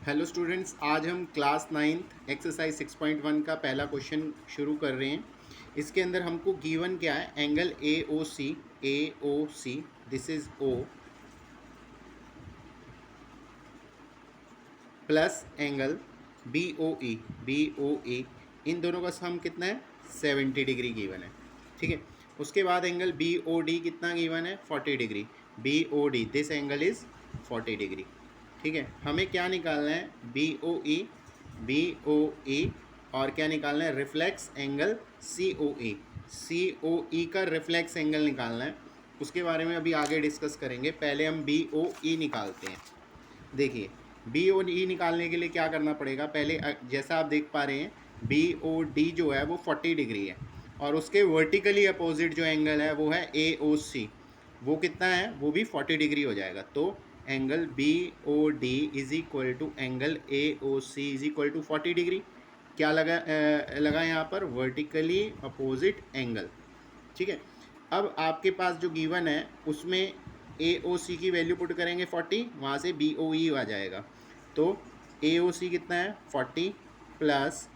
Hello students, आज हम class ninth exercise 6.1 का पहला क्वेश्चन शुरू कर रहे हैं। इसके अंदर हमको गिवन क्या है, angle A O C this is O plus angle B O E इन दोनों का सम कितना है, 70 डिग्री गिवन है। ठीक है, उसके बाद एंगल बी ओ डी कितना गिवन है, 40 degree. B O D this angle is 40 degree. ठीक है, हमें क्या निकालना है, बी ओ ई और क्या निकालना है, रिफ्लेक्स एंगल सी ओ ई का रिफ्लेक्स एंगल निकालना है। उसके बारे में अभी आगे डिस्कस करेंगे, पहले हम बी ओ ई निकालते हैं। देखिए, बी ओ ई निकालने के लिए क्या करना पड़ेगा, पहले जैसा आप देख पा रहे हैं बी ओ डी जो है वो 40 डिग्री है और उसके वर्टिकली अपोजिट जो एंगल है वो है ए ओ सी, वो कितना है, वो भी 40 डिग्री हो जाएगा। तो angle B O D is equal to angle A O C is equal to 40 degree. क्या लगा यहाँ पर, वर्टिकली अपोजिट एंगल। ठीक है, अब आपके पास जो गिवन है उसमें ए ओ सी की वैल्यू पुट करेंगे 40, वहाँ से बी ओ ई आ जाएगा। तो ए ओ सी कितना है, 40 plus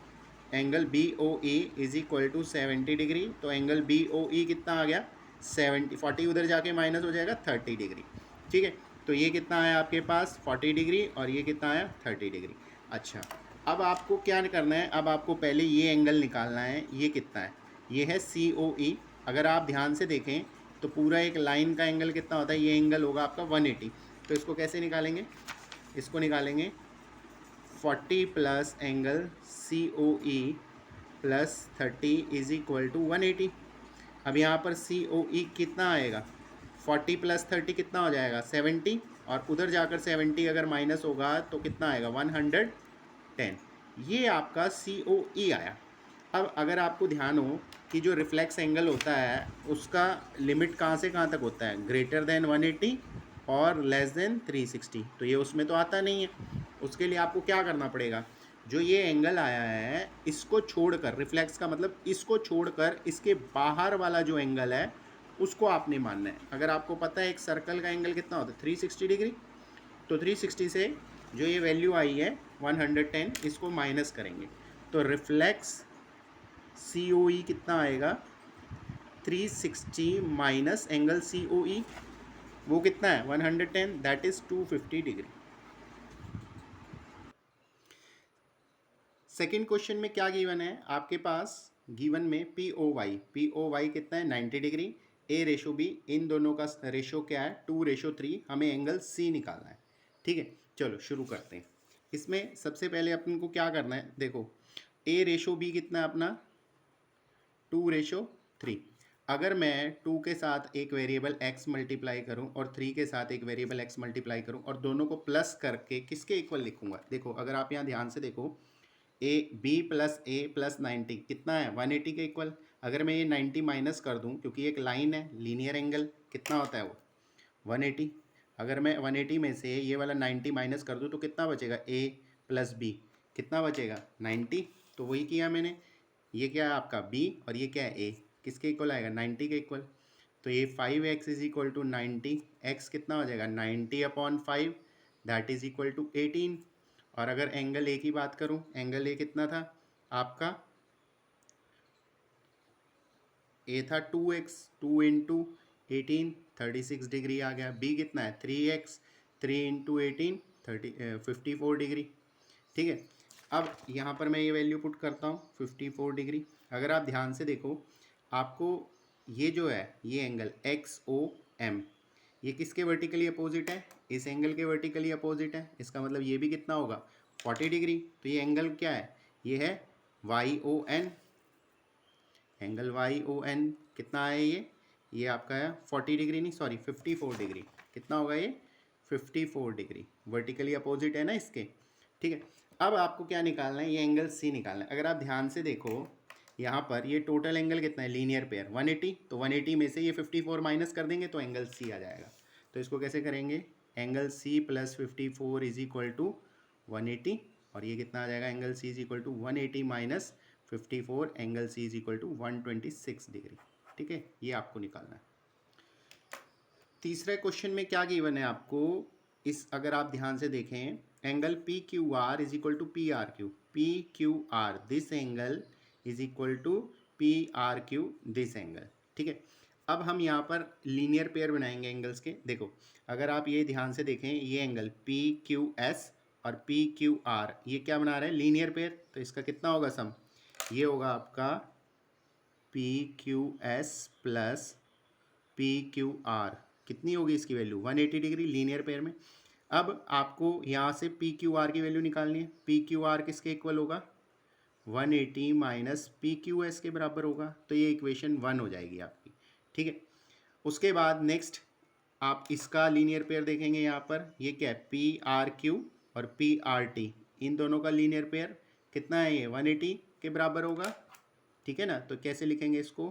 angle B O E is equal to 70 degree. तो एंगल बी ओ ई कितना आ गया, 70, 40 उधर जाके माइनस हो जाएगा 30 डिग्री। ठीक है, तो ये कितना आया आपके पास 40 डिग्री और ये कितना आया 30 डिग्री। अच्छा, अब आपको क्या करना है, अब आपको पहले ये एंगल निकालना है, ये कितना है, ये है सी ओ ई। अगर आप ध्यान से देखें तो पूरा एक लाइन का एंगल कितना होता है, ये एंगल होगा आपका 180। तो इसको कैसे निकालेंगे, इसको निकालेंगे 40 plus angle C O E plus 30 is equal to 180। अब यहाँ पर सी ओ ई कितना आएगा, 40 प्लस 30 कितना हो जाएगा 70, और उधर जाकर 70 अगर माइनस होगा तो कितना आएगा 110। ये आपका सी ओ ई आया। अब अगर आपको ध्यान हो कि जो रिफ्लेक्स एंगल होता है उसका लिमिट कहाँ से कहाँ तक होता है, ग्रेटर देन 180 और लेस देन 360, तो ये उसमें तो आता नहीं है। उसके लिए आपको क्या करना पड़ेगा, जो ये एंगल आया है इसको छोड़कर, रिफ्लेक्स का मतलब इसको छोड़कर इसके बाहर वाला जो एंगल है उसको आपने मानना है। अगर आपको पता है एक सर्कल का एंगल कितना होता है 360 डिग्री, तो 360 से जो ये वैल्यू आई है 110 इसको माइनस करेंगे, तो रिफ्लेक्स सी ओ ई कितना आएगा 360 माइनस एंगल सी ओ ई, वो कितना है 110, that is 250 degree. Second question में क्या गिवन है आपके पास, गिवन में पी ओ वाई कितना है 90 डिग्री, ए रेशो बी, इन दोनों का रेशो क्या है 2:3, हमें एंगल सी निकालना है। ठीक है, चलो शुरू करते हैं। इसमें सबसे पहले अपन को क्या करना है, देखो ए रेशो बी कितना है अपना 2:3। अगर मैं 2 के साथ एक वेरिएबल x मल्टीप्लाई करूं और 3 के साथ एक वेरिएबल x मल्टीप्लाई करूं और दोनों को प्लस करके किसके इक्वल लिखूंगा, देखो अगर आप यहाँ ध्यान से देखो ए प्लस 90 कितना है 180 के इक्वल। अगर मैं ये 90 माइनस कर दूं, क्योंकि एक लाइन है लीनियर एंगल, कितना होता है वो 180। अगर मैं 180 में से ये वाला 90 माइनस कर दूं तो कितना बचेगा, ए प्लस बी कितना बचेगा 90। तो वही किया मैंने, ये क्या है आपका b और ये क्या है a, किसके इक्वल आएगा 90 के इक्वल। तो ये 5x is equal to 90, x कितना हो जाएगा 90/5, दैट इज इक्वल टू 18। और अगर एंगल a की बात करूं, एंगल a कितना था आपका, a था 2x, 2 इंटू 18 36 डिग्री आ गया। b कितना है 3x, 3 इंटू 18 54 डिग्री। ठीक है, अब यहाँ पर मैं ये वैल्यू पुट करता हूँ 54 डिग्री। अगर आप ध्यान से देखो, आपको ये जो है ये एंगल एक्स ओ एम, ये किसके वर्टिकली अपोजिट है, इस एंगल के वर्टिकली अपोजिट है। इसका मतलब ये भी कितना होगा 40 डिग्री। तो ये एंगल क्या है, ये है Y O N, angle Y O N कितना है ये आपका है 40 डिग्री, नहीं सॉरी 54 डिग्री। कितना होगा ये 54 डिग्री, वर्टिकली अपोजिट है ना इसके। ठीक है, अब आपको क्या निकालना है, ये एंगल सी निकालना है। अगर आप ध्यान से देखो यहाँ पर ये टोटल एंगल कितना है, लीनियर पेयर 180, तो 180 में से ये 54 माइनस कर देंगे तो एंगल सी आ जाएगा। तो इसको कैसे करेंगे, angle C plus 54 is equal to 180, और ये कितना आ जाएगा, angle C is equal to 180 minus 54, angle C is equal to 126 degree. ठीक है, ये आपको निकालना है। तीसरे क्वेश्चन में क्या गिवन है आपको, इस अगर आप ध्यान से देखें angle P Q R is equal to P R Q, P Q R this angle is equal to P R Q this angle. ठीक है, अब हम यहाँ पर लीनियर पेयर बनाएंगे एंगल्स के। देखो अगर आप ये ध्यान से देखें, ये एंगल पी क्यू एस और पी क्यू आर ये क्या बना रहे हैं, लीनियर पेयर। तो इसका कितना होगा सम, ये होगा आपका P Q S plus P Q are, कितनी होगी इसकी वैल्यू 180 डिग्री लीनियर पेयर में। अब आपको यहाँ से पी क्यू आर की वैल्यू निकालनी है। पी क्यू आर किसके इक्वल होगा, 180 माइनस पी क्यू एस के बराबर होगा। तो ये इक्वेशन 1 हो जाएगी आपकी। ठीक है, उसके बाद नेक्स्ट आप इसका लीनियर पेयर देखेंगे। यहाँ पर ये क्या है, पी आर क्यू और पी आर टी, इन दोनों का लीनियर पेयर कितना है, ये 180 के बराबर होगा। ठीक है ना, तो कैसे लिखेंगे इसको,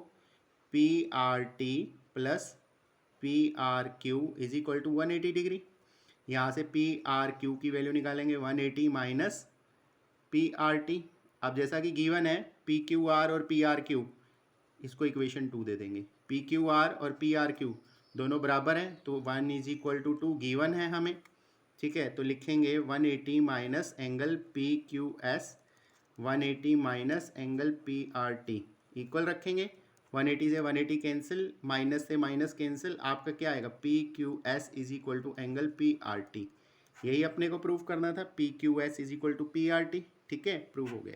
P R T plus P R Q is equal to 180 degree. यहाँ से पी आर क्यू की वैल्यू निकालेंगे 180 माइनस पी आर टी। अब जैसा कि गिवन है पी क्यू आर और पी आर क्यू, इसको इक्वेशन 2 दे देंगे। पी क्यू आर और पी आर क्यू दोनों बराबर हैं, तो 1 इज इक्वल टू 2 गिवन है हमें। ठीक है, तो लिखेंगे 180 minus angle P Q S, 180 minus angle P R T equal रखेंगे। 180 से 180 कैंसिल, माइनस से माइनस कैंसिल, आपका क्या आएगा, P Q S is equal to angle P R T. यही अपने को प्रूव करना था, P Q S is equal to P R T. ठीक है, प्रूव हो गया।